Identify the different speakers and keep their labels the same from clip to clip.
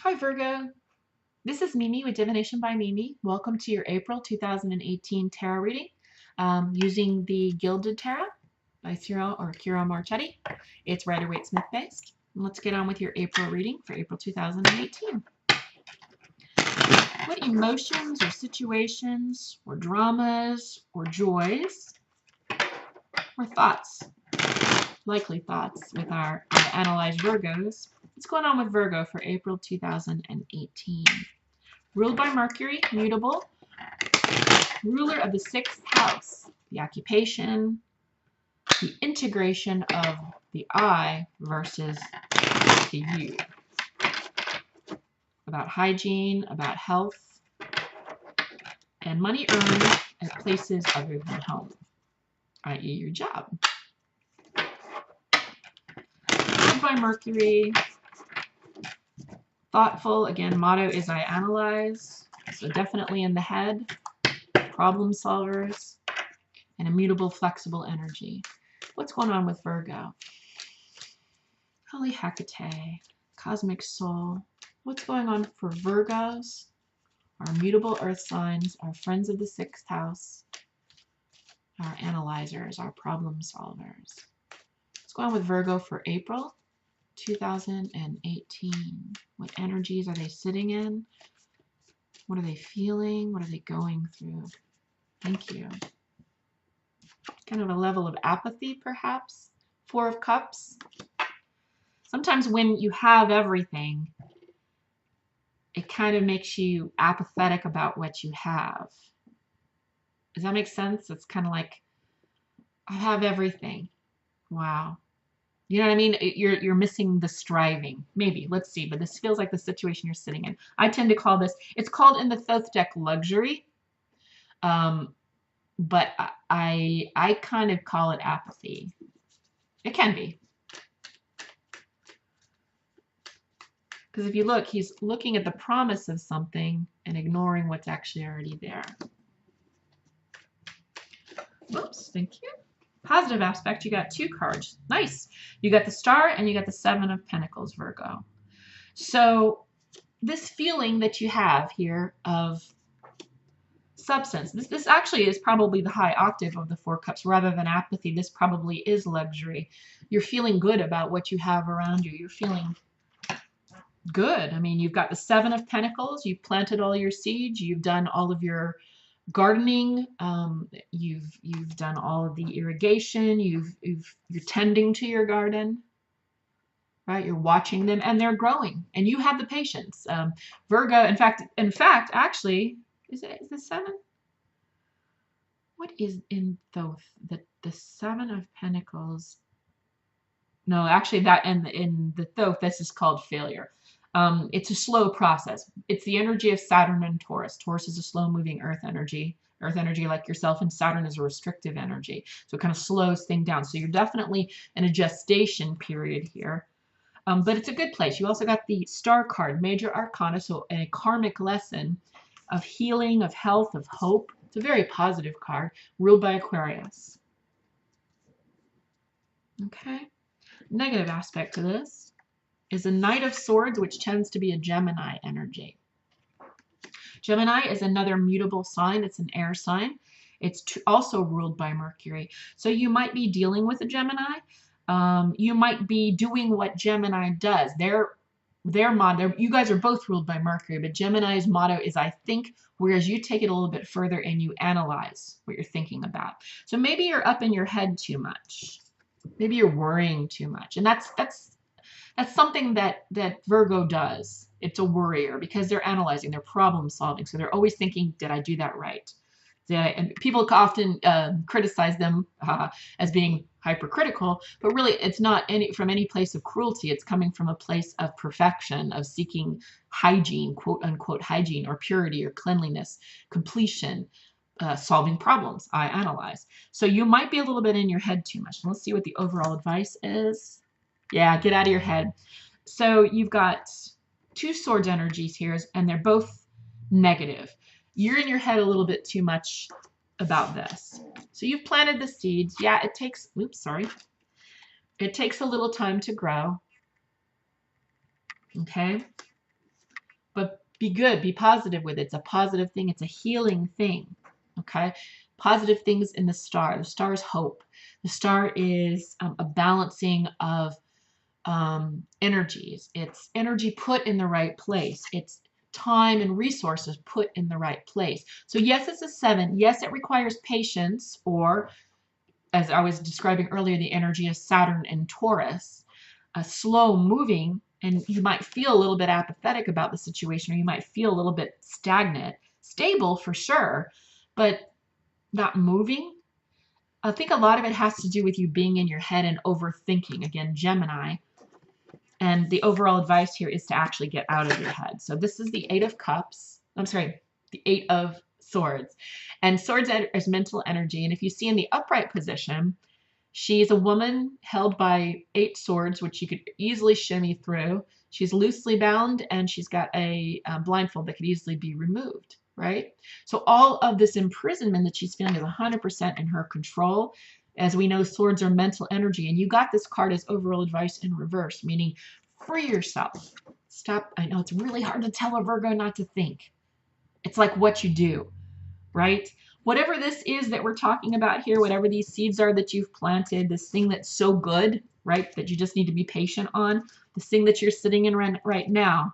Speaker 1: Hi Virgo, this is Mimi with Divination by Mimi. Welcome to your April 2018 tarot reading using the Gilded Tarot by Ciro Marchetti. It's Rider-Waite-Smith based. Let's get on with your April reading for April 2018. What emotions or situations or dramas or joys or thoughts, likely thoughts with our analyzed Virgos, what's going on with Virgo for April 2018? Ruled by Mercury, mutable, ruler of the 6th house, the occupation, the integration of the I versus the you. About hygiene, about health, and money earned at places other than home, i.e. your job. Ruled by Mercury, thoughtful, again, motto is I analyze, so definitely in the head, problem solvers, and immutable, flexible energy. What's going on with Virgo? Holy Hecate, cosmic soul. What's going on for Virgos, our mutable earth signs, our friends of the 6th house, our analyzers, our problem solvers? What's going on with Virgo for April 2018? What energies are they sitting in? What are they feeling? What are they going through? Thank you. Kind of a level of apathy, perhaps. 4 of Cups. Sometimes when you have everything, it kind of makes you apathetic about what you have. Does that make sense? It's kind of like, I have everything. Wow. You know what I mean? You're missing the striving. Maybe. Let's see. But this feels like the situation you're sitting in. I tend to call this, it's called in the Thoth deck luxury. But I kind of call it apathy. It can be. Because if you look, he's looking at the promise of something and ignoring what's actually already there. Whoops, thank you. Positive aspect, you got 2 cards. Nice. You got the Star and you got the 7 of Pentacles, Virgo. So this feeling that you have here of substance, this actually is probably the high octave of the 4 cups. Rather than apathy, this probably is luxury. You're feeling good about what you have around you. You're feeling good. I mean, you've got the 7 of Pentacles. You've planted all your seeds. You've done all of your gardening. You've done all of the irrigation. You're tending to your garden, right? You're watching them, and they're growing, and you have the patience. Virgo. In fact, actually, is the 7? What is in Thoth? The 7 of Pentacles. No, actually, that in the Thoth, this is called failure. It's a slow process. It's the energy of Saturn and Taurus. Taurus is a slow-moving earth energy like yourself, and Saturn is a restrictive energy. So it kind of slows things down. So you're definitely in a gestation period here. But it's a good place. You also got the Star card, Major Arcana, so a karmic lesson of healing, of health, of hope. It's a very positive card, ruled by Aquarius. Okay. Negative aspect to this is a Knight of Swords, which tends to be a Gemini energy. Gemini is another mutable sign. It's an air sign. It's also ruled by Mercury. So you might be dealing with a Gemini. You might be doing what Gemini does. Their motto, you guys are both ruled by Mercury, but Gemini's motto is I think, whereas you take it a little bit further and you analyze what you're thinking about. So maybe you're up in your head too much. Maybe you're worrying too much. And that's something that Virgo does. It's a worrier because they're analyzing, they're problem solving. So they're always thinking, did I do that right? And people often criticize them as being hypercritical, but really it's not from any place of cruelty. It's coming from a place of perfection, of seeking hygiene, quote unquote hygiene, or purity, or cleanliness, completion, solving problems. I analyze. So you might be a little bit in your head too much. Let's see what the overall advice is. Yeah, get out of your head. So you've got 2 swords energies here, and they're both negative. You're in your head a little bit too much about this. So you've planted the seeds. Yeah, it takes, it takes a little time to grow. Okay. Be good, be positive with it. It's a positive thing. It's a healing thing. Okay? Positive things in the star. The star is hope. The star is a balancing of energies. It's energy put in the right place. It's time and resources put in the right place. So yes, it's a 7. Yes, it requires patience, or as I was describing earlier, the energy of Saturn and Taurus, slow moving, and you might feel a little bit apathetic about the situation, or you might feel a little bit stagnant. Stable for sure, but not moving. I think a lot of it has to do with you being in your head and overthinking. Again, Gemini. And the overall advice here is to actually get out of your head. So this is the 8 of Cups. I'm sorry, the 8 of Swords. And Swords is mental energy. And if you see in the upright position, she's a woman held by 8 swords, which you could easily shimmy through. She's loosely bound, and she's got a blindfold that could easily be removed, right? So all of this imprisonment that she's feeling is 100% in her control. As we know, swords are mental energy, and you got this card as overall advice in reverse, meaning free yourself. Stop. I know it's really hard to tell a Virgo not to think. It's like what you do, right? Whatever this is that we're talking about here, whatever these seeds are that you've planted, this thing that's so good, right, that you just need to be patient on, this thing that you're sitting in right now,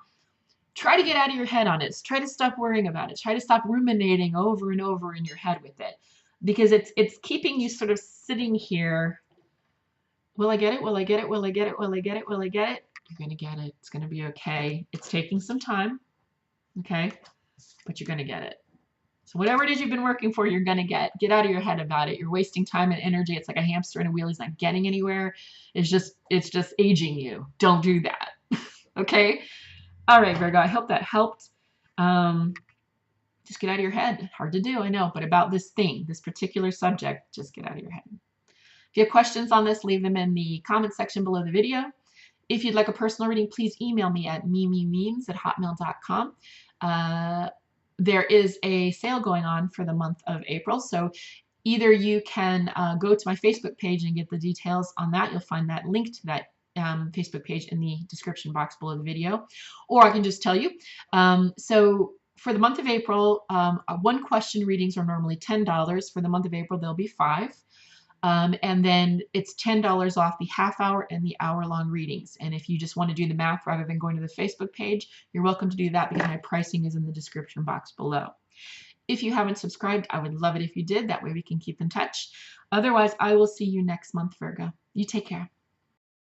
Speaker 1: try to get out of your head on it. Try to stop worrying about it. Try to stop ruminating over and over in your head with it, because it's keeping you sort of sitting here. Will I get it? Will I get it? Will I get it? Will I get it? Will I get it? You're going to get it. It's going to be okay. It's taking some time, okay, but you're going to get it. So whatever it is you've been working for, you're going to get. Get out of your head about it. You're wasting time and energy. It's like a hamster in a wheel. He's not getting anywhere. It's just aging you. Don't do that. Okay? All right, Virgo, I hope that helped. Just get out of your head. Hard to do, I know, but about this thing, this particular subject, just get out of your head. If you have questions on this, leave them in the comment section below the video. If you'd like a personal reading, please email me at memememes@hotmail.com. There is a sale going on for the month of April, so either you can go to my Facebook page and get the details on that. You'll find that link to that Facebook page in the description box below the video, or I can just tell you. So for the month of April, one question readings are normally $10. For the month of April, they'll be $5. And then it's $10 off the half-hour and the hour-long readings. And if you just want to do the math rather than going to the Facebook page, you're welcome to do that, because my pricing is in the description box below. If you haven't subscribed, I would love it if you did. That way we can keep in touch. Otherwise, I will see you next month, Virgo. You take care.